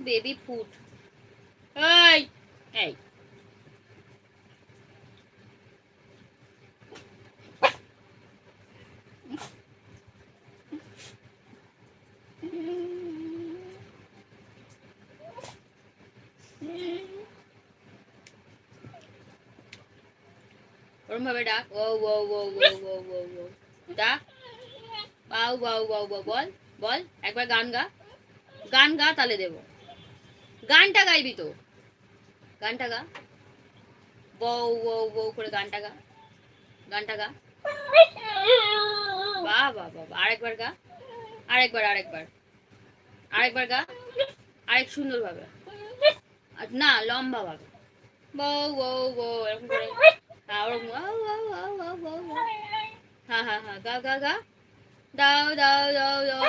Baby food. এই এই ওরম ভাবে ডাক, ও ও ও ও ও ও ও ডাক, বাউ বাউ বাউ বাউ, বল বল, একবার গান গা, গান গা, তাহলে দেবো। গানটা গাইবি তো, গানটা গা, বউ বউ বউ করে গানটা গা, গানটা গা, বাহ বাহ বাহ, আরেকবার গা, আরেকবার আরেকবার আরেকবার গা, আরেক সুন্দর ভাবে, না লম্বা ভাবে, বউ বউ বউ এরকম করে, হ্যাঁ ওরকম, হ্যাঁ হ্যাঁ হ্যাঁ, গা গা গা, দাও দাও দাও দাও।